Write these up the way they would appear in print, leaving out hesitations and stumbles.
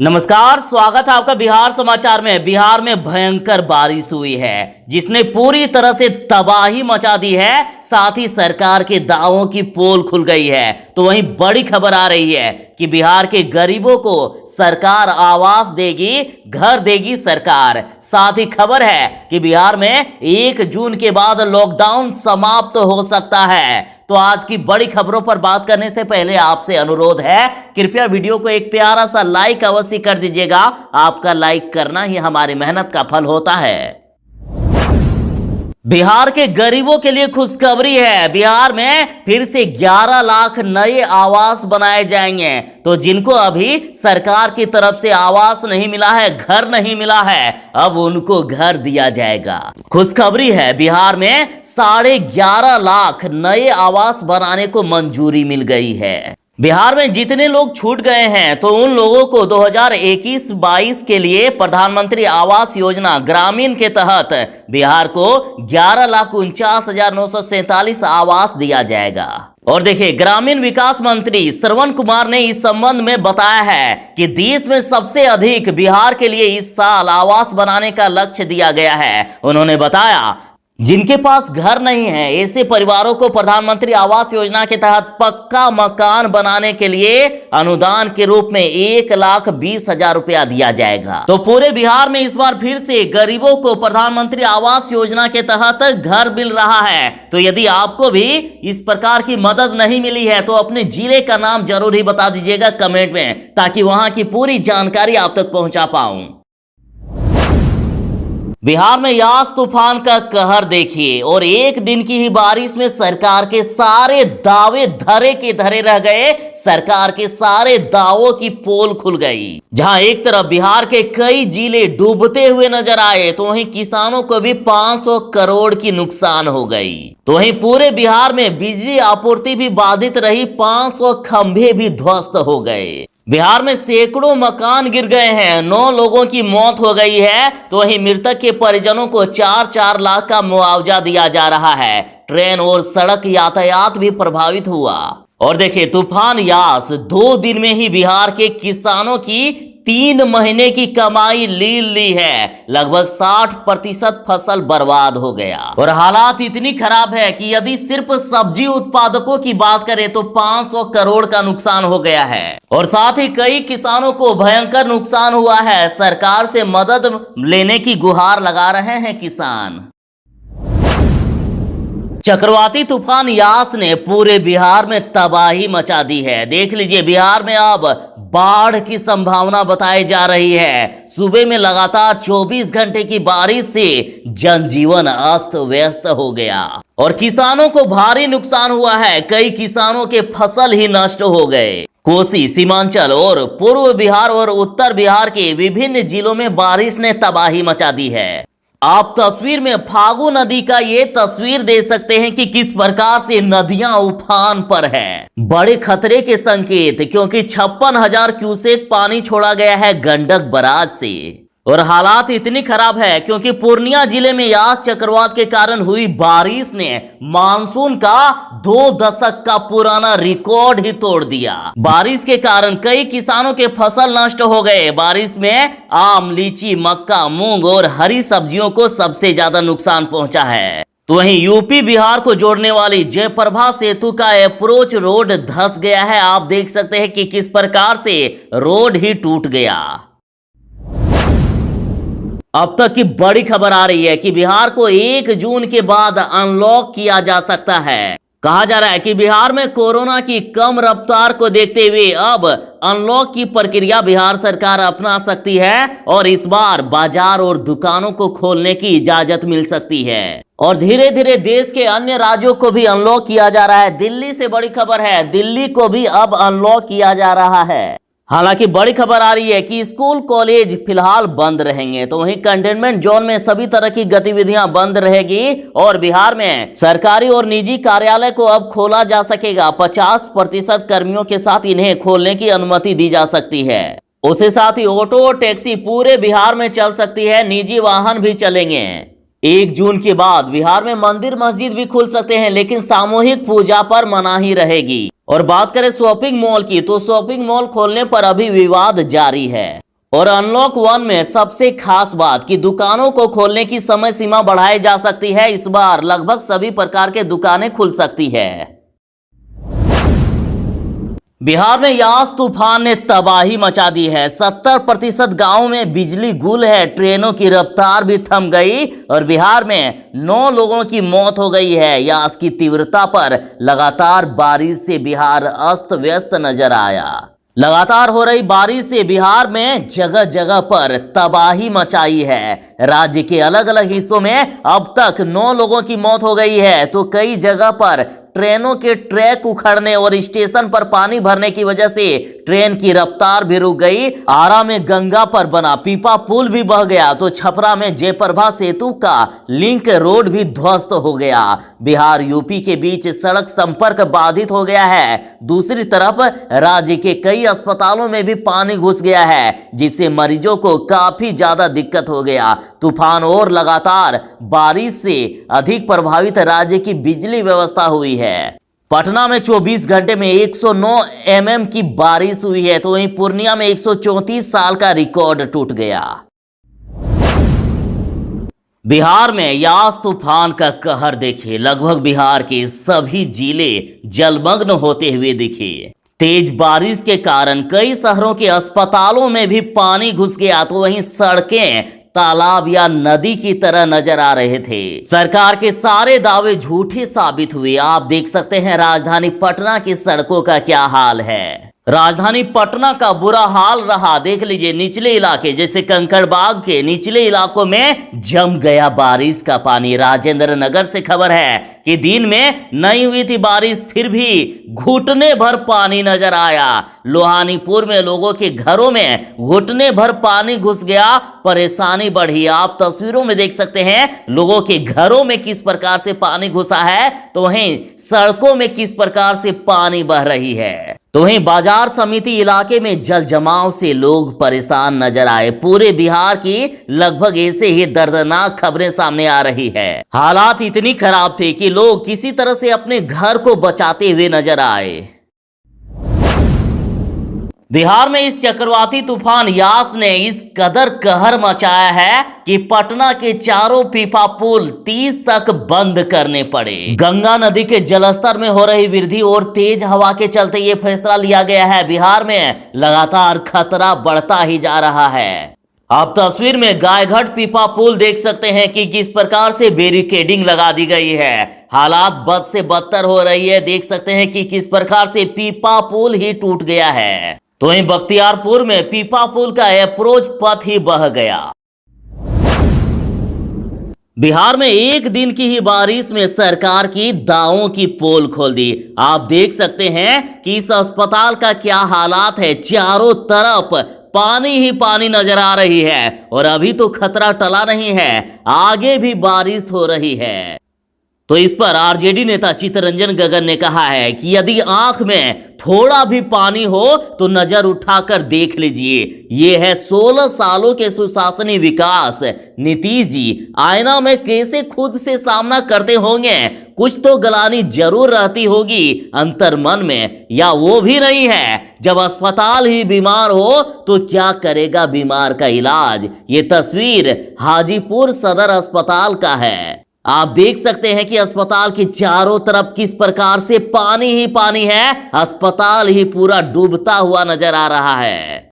नमस्कार, स्वागत है आपका बिहार समाचार में। बिहार में भयंकर बारिश हुई है जिसने पूरी तरह से तबाही मचा दी है, साथ ही सरकार के दावों की पोल खुल गई है। तो वहीं बड़ी खबर आ रही है कि बिहार के गरीबों को सरकार आवास देगी, घर देगी सरकार। साथ ही खबर है कि बिहार में 1 जून के बाद लॉकडाउन समाप्त हो सकता है। तो आज की बड़ी खबरों पर बात करने से पहले आपसे अनुरोध है, कृपया वीडियो को एक प्यारा सा लाइक अवश्य कर दीजिएगा। आपका लाइक करना ही हमारी मेहनत का फल होता है। बिहार के गरीबों के लिए खुशखबरी है। बिहार में फिर से 11 लाख नए आवास बनाए जाएंगे। तो जिनको अभी सरकार की तरफ से आवास नहीं मिला है, घर नहीं मिला है, अब उनको घर दिया जाएगा। खुशखबरी है, बिहार में 11.5 लाख नए आवास बनाने को मंजूरी मिल गई है। बिहार में जितने लोग छूट गए हैं तो उन लोगों को 2021-22 के लिए प्रधानमंत्री आवास योजना ग्रामीण के तहत बिहार को 11,49,947 आवास दिया जाएगा। और देखिए, ग्रामीण विकास मंत्री श्रवण कुमार ने इस संबंध में बताया है कि देश में सबसे अधिक बिहार के लिए इस साल आवास बनाने का लक्ष्य दिया गया है। उन्होंने बताया, जिनके पास घर नहीं है ऐसे परिवारों को प्रधानमंत्री आवास योजना के तहत पक्का मकान बनाने के लिए अनुदान के रूप में 1,20,000 रुपया दिया जाएगा। तो पूरे बिहार में इस बार फिर से गरीबों को प्रधानमंत्री आवास योजना के तहत घर मिल रहा है। तो यदि आपको भी इस प्रकार की मदद नहीं मिली है तो अपने जिले का नाम जरूर ही बता दीजिएगा कमेंट में, ताकि वहां की पूरी जानकारी आप तक पहुंचा पाऊं। बिहार में यास तूफान का कहर देखिए, और एक दिन की ही बारिश में सरकार के सारे दावे धरे के धरे रह गए। सरकार के सारे दावों की पोल खुल गई। जहां एक तरफ बिहार के कई जिले डूबते हुए नजर आए, तो वहीं किसानों को भी 500 करोड़ की नुकसान हो गई। तो वहीं पूरे बिहार में बिजली आपूर्ति भी बाधित रही, 500 खंभे भी ध्वस्त हो गए। बिहार में सैकड़ों मकान गिर गए हैं, 9 लोगों की मौत हो गई है। तो वहीं मृतक के परिजनों को 4-4 लाख का मुआवजा दिया जा रहा है। ट्रेन और सड़क यातायात भी प्रभावित हुआ। और देखिए, तूफान यास 2 दिन में ही बिहार के किसानों की 3 महीने की कमाई ली है। लगभग 60% फसल बर्बाद हो गया। और हालात इतनी खराब है कि यदि सिर्फ सब्जी उत्पादकों की बात करें तो 500 करोड़ का नुकसान हो गया है। और साथ ही कई किसानों को भयंकर नुकसान हुआ है। सरकार से मदद लेने की गुहार लगा रहे हैं किसान। चक्रवाती तूफान यास ने पूरे बिहार में तबाही मचा दी है। देख लीजिए, बिहार में अब बाढ़ की संभावना बताई जा रही है। सुबह में लगातार 24 घंटे की बारिश से जनजीवन अस्त व्यस्त हो गया और किसानों को भारी नुकसान हुआ है। कई किसानों के फसल ही नष्ट हो गए। कोसी, सीमांचल और पूर्व बिहार और उत्तर बिहार के विभिन्न जिलों में बारिश ने तबाही मचा दी है। आप तस्वीर में फागु नदी का ये तस्वीर देख सकते हैं कि किस प्रकार से नदियां उफान पर है। बड़े खतरे के संकेत, क्योंकि 56,000 क्यूसेक पानी छोड़ा गया है गंडक बराज से। और हालात इतनी खराब है क्योंकि पूर्णिया जिले में यास चक्रवात के कारण हुई बारिश ने मानसून का 2 दशक का पुराना रिकॉर्ड ही तोड़ दिया। बारिश के कारण कई किसानों के फसल नष्ट हो गए। बारिश में आम, लीची, मक्का, मूंग और हरी सब्जियों को सबसे ज्यादा नुकसान पहुंचा है। तो वहीं यूपी बिहार को जोड़ने वाली जयप्रभा सेतु का अप्रोच रोड धंस गया है। आप देख सकते हैं कि किस प्रकार से रोड ही टूट गया। अब तक की बड़ी खबर आ रही है कि बिहार को 1 जून के बाद अनलॉक किया जा सकता है। कहा जा रहा है कि बिहार में कोरोना की कम रफ्तार को देखते हुए अब अनलॉक की प्रक्रिया बिहार सरकार अपना सकती है और इस बार बाजार और दुकानों को खोलने की इजाजत मिल सकती है। और धीरे धीरे देश के अन्य राज्यों को भी अनलॉक किया जा रहा है। दिल्ली से बड़ी खबर है, दिल्ली को भी अब अनलॉक किया जा रहा है। हालांकि बड़ी खबर आ रही है कि स्कूल कॉलेज फिलहाल बंद रहेंगे। तो वहीं कंटेनमेंट जोन में सभी तरह की गतिविधियां बंद रहेगी और बिहार में सरकारी और निजी कार्यालय को अब खोला जा सकेगा। 50% कर्मियों के साथ इन्हें खोलने की अनुमति दी जा सकती है। उसके साथ ही ऑटो और टैक्सी पूरे बिहार में चल सकती है, निजी वाहन भी चलेंगे। 1 जून के बाद बिहार में मंदिर मस्जिद भी खुल सकते हैं, लेकिन सामूहिक पूजा पर मनाही रहेगी। और बात करें शॉपिंग मॉल की, तो शॉपिंग मॉल खोलने पर अभी विवाद जारी है। और अनलॉक 1 में सबसे खास बात कि दुकानों को खोलने की समय सीमा बढ़ाई जा सकती है। इस बार लगभग सभी प्रकार के दुकानें खुल सकती है। बिहार में यास तूफान ने तबाही मचा दी है। 70% गांव में बिजली गुल है, ट्रेनों की रफ्तार भी थम गई और बिहार में 9 लोगों की मौत हो गई है। यास की तीव्रता पर लगातार बारिश से बिहार अस्त व्यस्त नजर आया। लगातार हो रही बारिश से बिहार में जगह जगह पर तबाही मचाई है। राज्य के अलग अलग हिस्सों में अब तक 9 लोगों की मौत हो गई है, तो कई जगह पर ट्रेनों के ट्रैक उखड़ने और स्टेशन पर पानी भरने की वजह से ट्रेन की रफ्तार भी रुक गई। आरा में गंगा पर बना पीपा पुल भी बह गया, तो छपरा में जयप्रभा सेतु का लिंक रोड भी ध्वस्त हो गया। बिहार यूपी के बीच सड़क संपर्क बाधित हो गया है। दूसरी तरफ राज्य के कई अस्पतालों में भी पानी घुस गया है, जिससे मरीजों को काफी ज्यादा दिक्कत हो गया। तूफान और लगातार बारिश से अधिक प्रभावित राज्य की बिजली व्यवस्था हुई है। पटना में 24 घंटे में 109 mm की बारिश हुई है, तो वहीं पूर्णिया में 134 साल का रिकॉर्ड टूट गया। बिहार में यास तूफान का कहर देखिए, लगभग बिहार के सभी जिले जलमग्न होते हुए दिखे। तेज बारिश के कारण कई शहरों के अस्पतालों में भी पानी घुस गया, तो वहीं सड़कें तालाब या नदी की तरह नजर आ रहे थे। सरकार के सारे दावे झूठे साबित हुए। आप देख सकते हैं राजधानी पटना की सड़कों का क्या हाल है। राजधानी पटना का बुरा हाल रहा। देख लीजिए निचले इलाके जैसे कंकड़बाग के निचले इलाकों में जम गया बारिश का पानी। राजेंद्र नगर से खबर है कि दिन में नहीं हुई थी बारिश, फिर भी घुटने भर पानी नजर आया। लोहानीपुर में लोगों के घरों में घुटने भर पानी घुस गया, परेशानी बढ़ी। आप तस्वीरों में देख सकते हैं लोगों के घरों में किस प्रकार से पानी घुसा है, तो वहीं सड़कों में किस प्रकार से पानी बह रही है। तो वहीं बाजार समिति इलाके में जल जमाव से लोग परेशान नजर आए। पूरे बिहार की लगभग ऐसे ही दर्दनाक खबरें सामने आ रही है। हालात इतनी खराब थे कि लोग किसी तरह से अपने घर को बचाते हुए नजर आए। बिहार में इस चक्रवाती तूफान यास ने इस कदर कहर मचाया है कि पटना के चारों पीपा पुल 30 तक बंद करने पड़े। गंगा नदी के जलस्तर में हो रही वृद्धि और तेज हवा के चलते ये फैसला लिया गया है। बिहार में लगातार खतरा बढ़ता ही जा रहा है। आप तस्वीर में गायघाट पीपा पुल देख सकते हैं कि किस प्रकार से बैरिकेडिंग लगा दी गई है। हालात बद से बदतर हो रही है। देख सकते हैं कि किस प्रकार से पीपा पुल ही टूट गया है। तो वहीं बख्तियारपुर में पीपा पुल का अप्रोच पथ ही बह गया। बिहार में एक दिन की ही बारिश में सरकार की दावों की पोल खोल दी। आप देख सकते हैं कि इस अस्पताल का क्या हालात है। चारों तरफ पानी ही पानी नजर आ रही है और अभी तो खतरा टला नहीं है, आगे भी बारिश हो रही है। तो इस पर आरजेडी नेता चित्तरंजन गगन ने कहा है कि यदि आंख में थोड़ा भी पानी हो तो नजर उठाकर देख लीजिए। ये है 16 सालों के सुशासनी विकास। नीतीश जी आईना में कैसे खुद से सामना करते होंगे, कुछ तो गलानी जरूर रहती होगी अंतर मन में, या वो भी नहीं है। जब अस्पताल ही बीमार हो तो क्या करेगा बीमार का इलाज। ये तस्वीर हाजीपुर सदर अस्पताल का है। आप देख सकते हैं कि अस्पताल के चारों तरफ किस प्रकार से पानी ही पानी है। अस्पताल ही पूरा डूबता हुआ नजर आ रहा है।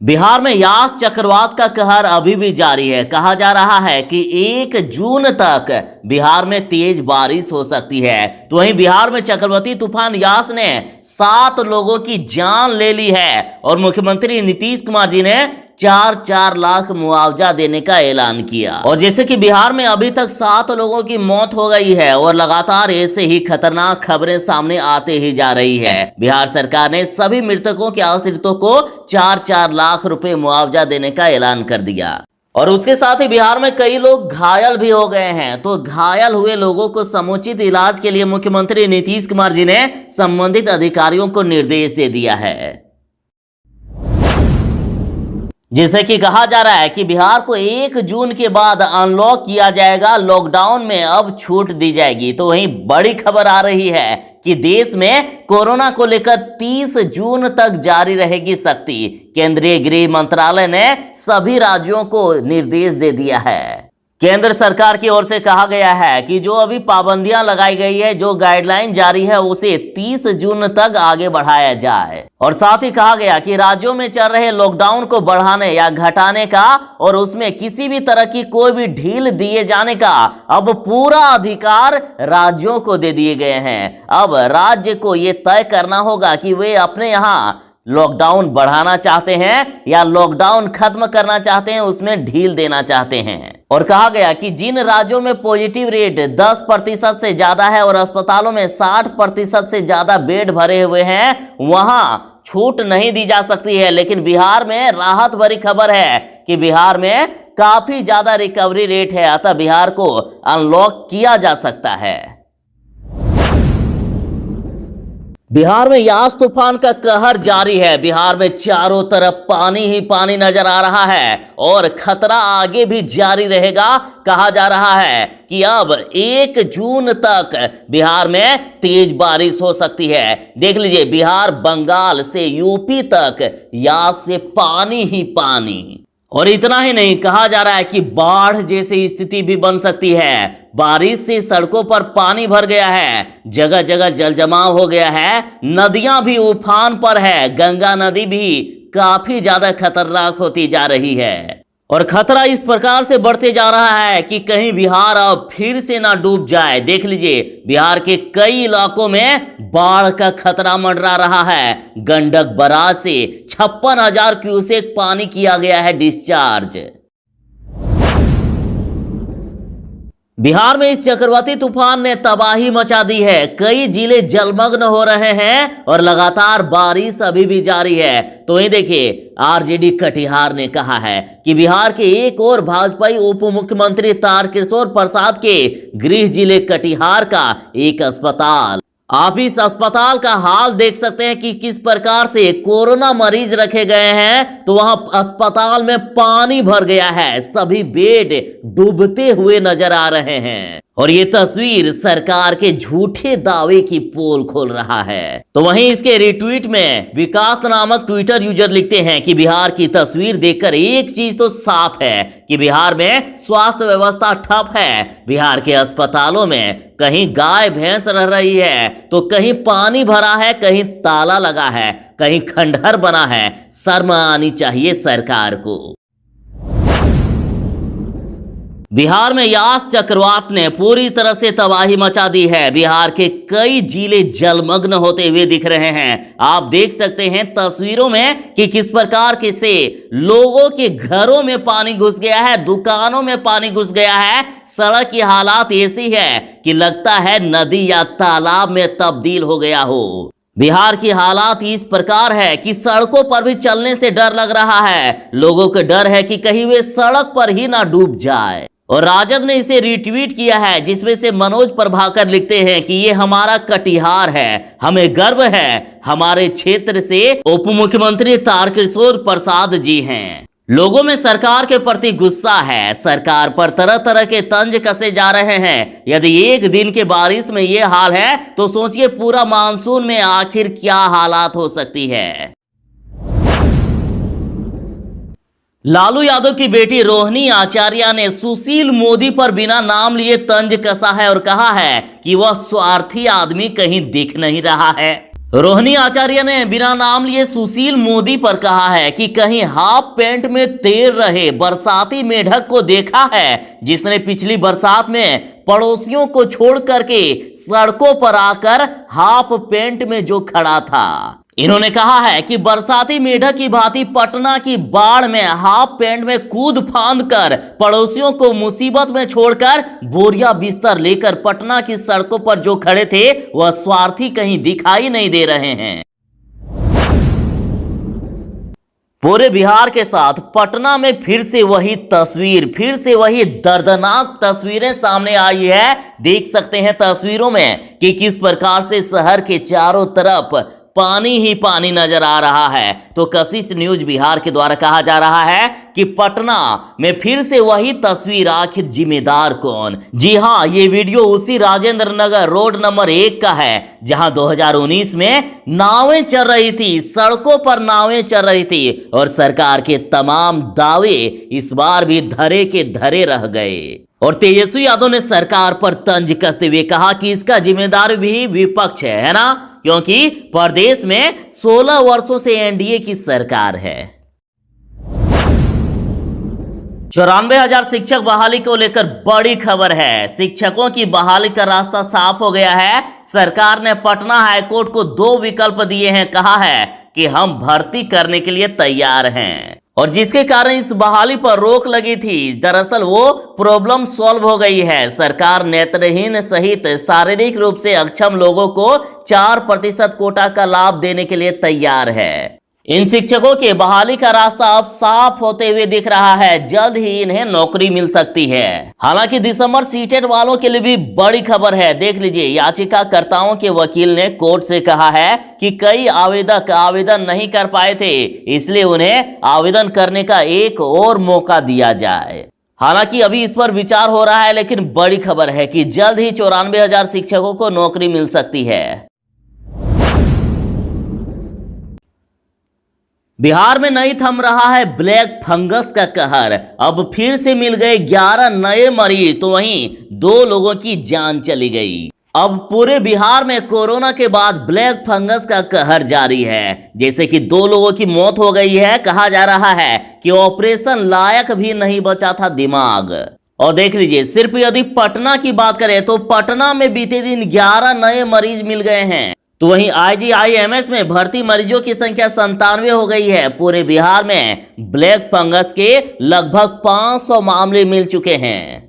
बिहार में यास चक्रवात का कहर अभी भी जारी है। कहा जा रहा है कि 1 जून तक बिहार में तेज बारिश हो सकती है। तो वहीं बिहार में चक्रवाती तूफान यास ने 7 लोगों की जान ले ली है और मुख्यमंत्री नीतीश कुमार जी ने 4-4 लाख मुआवजा देने का ऐलान किया। और जैसे कि बिहार में अभी तक 7 लोगों की मौत हो गई है और लगातार ऐसे ही खतरनाक खबरें सामने आते ही जा रही है। बिहार सरकार ने सभी मृतकों के आश्रितों को 4-4 लाख रुपए मुआवजा देने का ऐलान कर दिया। और उसके साथ ही बिहार में कई लोग घायल भी हो गए हैं। तो घायल हुए लोगों को समुचित इलाज के लिए मुख्यमंत्री नीतीश कुमार जी ने संबंधित अधिकारियों को निर्देश दे दिया है। जैसे कि कहा जा रहा है कि बिहार को 1 जून के बाद अनलॉक किया जाएगा, लॉकडाउन में अब छूट दी जाएगी। तो वहीं बड़ी खबर आ रही है कि देश में कोरोना को लेकर 30 जून तक जारी रहेगी सख्ती। केंद्रीय गृह मंत्रालय ने सभी राज्यों को निर्देश दे दिया है। केंद्र सरकार की ओर से कहा गया है कि जो अभी पाबंदियां लगाई गई है, जो गाइडलाइन जारी है, उसे 30 जून तक आगे बढ़ाया जाए। और साथ ही कहा गया कि राज्यों में चल रहे लॉकडाउन को बढ़ाने या घटाने का और उसमें किसी भी तरह की कोई भी ढील दिए जाने का अब पूरा अधिकार राज्यों को दे दिए गए हैं। अब राज्य को ये तय करना होगा कि वे अपने यहाँ लॉकडाउन बढ़ाना चाहते हैं या लॉकडाउन खत्म करना चाहते हैं, उसमें ढील देना चाहते हैं। और कहा गया कि जिन राज्यों में पॉजिटिव रेट 10% से ज्यादा है और अस्पतालों में 60% से ज्यादा बेड भरे हुए हैं, वहां छूट नहीं दी जा सकती है। लेकिन बिहार में राहत भरी खबर है कि बिहार में काफी ज्यादा रिकवरी रेट है, अतः बिहार को अनलॉक किया जा सकता है। बिहार में यास तूफान का कहर जारी है। बिहार में चारों तरफ पानी ही पानी नजर आ रहा है और खतरा आगे भी जारी रहेगा। कहा जा रहा है कि अब 1 जून तक बिहार में तेज बारिश हो सकती है। देख लीजिए, बिहार बंगाल से यूपी तक यास से पानी ही पानी। और इतना ही नहीं, कहा जा रहा है कि बाढ़ जैसी स्थिति भी बन सकती है। बारिश से सड़कों पर पानी भर गया है, जगह जगह जल जमाव हो गया है, नदियां भी उफान पर है। गंगा नदी भी काफी ज्यादा खतरनाक होती जा रही है और खतरा इस प्रकार से बढ़ते जा रहा है कि कहीं बिहार अब फिर से ना डूब जाए। देख लीजिए, बिहार के कई इलाकों में बाढ़ का खतरा मंडरा रहा है। गंडक बराज से 56,000 क्यूसेक पानी किया गया है डिस्चार्ज। बिहार में इस चक्रवाती तूफान ने तबाही मचा दी है। कई जिले जलमग्न हो रहे हैं और लगातार बारिश अभी भी जारी है। तो वहीं देखिए, आरजेडी कटिहार ने कहा है कि बिहार के एक और भाजपाई उप मुख्यमंत्री तारकिशोर प्रसाद के गृह जिले कटिहार का एक अस्पताल, आप इस अस्पताल का हाल देख सकते हैं कि किस प्रकार से कोरोना मरीज रखे गए हैं। तो वहां अस्पताल में पानी भर गया है, सभी बेड डूबते हुए नजर आ रहे हैं और ये तस्वीर सरकार के झूठे दावे की पोल खोल रहा है। तो वहीं इसके रिट्वीट में विकास नामक ट्विटर यूजर लिखते हैं कि बिहार की तस्वीर देखकर एक चीज तो साफ है कि बिहार में स्वास्थ्य व्यवस्था ठप है। बिहार के अस्पतालों में कहीं गाय भैंस रह रही है, तो कहीं पानी भरा है, कहीं ताला लगा है, कहीं खंडहर बना है। शर्म आनी चाहिए सरकार को। बिहार में यास चक्रवात ने पूरी तरह से तबाही मचा दी है। बिहार के कई जिले जलमग्न होते हुए दिख रहे हैं। आप देख सकते हैं तस्वीरों में कि किस प्रकार के से लोगों के घरों में पानी घुस गया है, दुकानों में पानी घुस गया है। सड़क की हालात ऐसी है कि लगता है नदी या तालाब में तब्दील हो गया हो। बिहार की हालात इस प्रकार है कि सड़कों पर भी चलने से डर लग रहा है। लोगों को डर है कि कहीं वे सड़क पर ही ना डूब जाए। और राजद ने इसे रिट्वीट किया है, जिसमें से मनोज प्रभाकर लिखते हैं कि ये हमारा कटिहार है, हमें गर्व है, हमारे क्षेत्र से उप मुख्यमंत्री तारकिशोर प्रसाद जी हैं। लोगों में सरकार के प्रति गुस्सा है, सरकार पर तरह तरह के तंज कसे जा रहे हैं। यदि एक दिन के बारिश में ये हाल है तो सोचिए पूरा मानसून में आखिर क्या हालात हो सकती है। लालू यादव की बेटी रोहिणी आचार्य ने सुशील मोदी पर बिना नाम लिए तंज कसा है और कहा है कि वह स्वार्थी आदमी कहीं दिख नहीं रहा है। रोहिणी आचार्य ने बिना नाम लिए सुशील मोदी पर कहा है कि कहीं हाफ पैंट में तैर रहे बरसाती मेढक को देखा है, जिसने पिछली बरसात में पड़ोसियों को छोड़ करके सड़कों पर आकर हाफ पैंट में जो खड़ा था। इन्होंने कहा है कि बरसाती मेढक की भांति पटना की बाढ़ में हाफ पैंट में कूद फांद कर पड़ोसियों को मुसीबत में छोड़कर बोरिया बिस्तर लेकर पटना की सड़कों पर जो खड़े थे वह स्वार्थी कहीं दिखाई नहीं दे रहे हैं। पूरे बिहार के साथ पटना में फिर से वही तस्वीर, फिर से वही दर्दनाक तस्वीरें सामने आई है। देख सकते हैं तस्वीरों में कि किस प्रकार से शहर के चारों तरफ पानी ही पानी नजर आ रहा है। तो कशिश न्यूज बिहार के द्वारा कहा जा रहा है कि पटना में फिर से वही तस्वीर, आखिर जिम्मेदार कौन? जी हां, ये वीडियो उसी राजेंद्र नगर रोड नंबर 1 का है, जहां 2019 में नावें चल रही थी, सड़कों पर नावें चल रही थी और सरकार के तमाम दावे इस बार भी धरे के धरे रह गए। और तेजस्वी यादव ने सरकार पर तंज कसते हुए कहा कि इसका जिम्मेदार भी विपक्ष है ना, क्योंकि प्रदेश में 16 वर्षों से एनडीए की सरकार है। 94,000 शिक्षक बहाली को लेकर बड़ी खबर है। शिक्षकों की बहाली का रास्ता साफ हो गया है। सरकार ने पटना हाईकोर्ट को 2 विकल्प दिए हैं, कहा है कि हम भर्ती करने के लिए तैयार हैं, और जिसके कारण इस बहाली पर रोक लगी थी, दरअसल वो प्रॉब्लम सॉल्व हो गई है। सरकार नेत्रहीन सहित शारीरिक रूप से अक्षम लोगों को 4% कोटा का लाभ देने के लिए तैयार है। इन शिक्षकों के बहाली का रास्ता अब साफ होते हुए दिख रहा है। जल्द ही इन्हें नौकरी मिल सकती है। हालांकि दिसंबर सीटेट वालों के लिए भी बड़ी खबर है। देख लीजिए, याचिकाकर्ताओं के वकील ने कोर्ट से कहा है कि कई आवेदक आवेदन नहीं कर पाए थे, इसलिए उन्हें आवेदन करने का एक और मौका दिया जाए। हालांकि अभी इस पर विचार हो रहा है, लेकिन बड़ी खबर है कि जल्द ही 94,000 शिक्षकों को नौकरी मिल सकती है। बिहार में नहीं थम रहा है ब्लैक फंगस का कहर। अब फिर से मिल गए 11 नए मरीज, तो वहीं 2 लोगों की जान चली गई। अब पूरे बिहार में कोरोना के बाद ब्लैक फंगस का कहर जारी है। जैसे कि 2 लोगों की मौत हो गई है। कहा जा रहा है कि ऑपरेशन लायक भी नहीं बचा था दिमाग। और देख लीजिए, सिर्फ यदि पटना की बात करें तो पटना में बीते दिन 11 नए मरीज मिल गए हैं। तो वहीं IGIMS में भर्ती मरीजों की संख्या 97 हो गई है। पूरे बिहार में ब्लैक फंगस के लगभग 500 मामले मिल चुके हैं।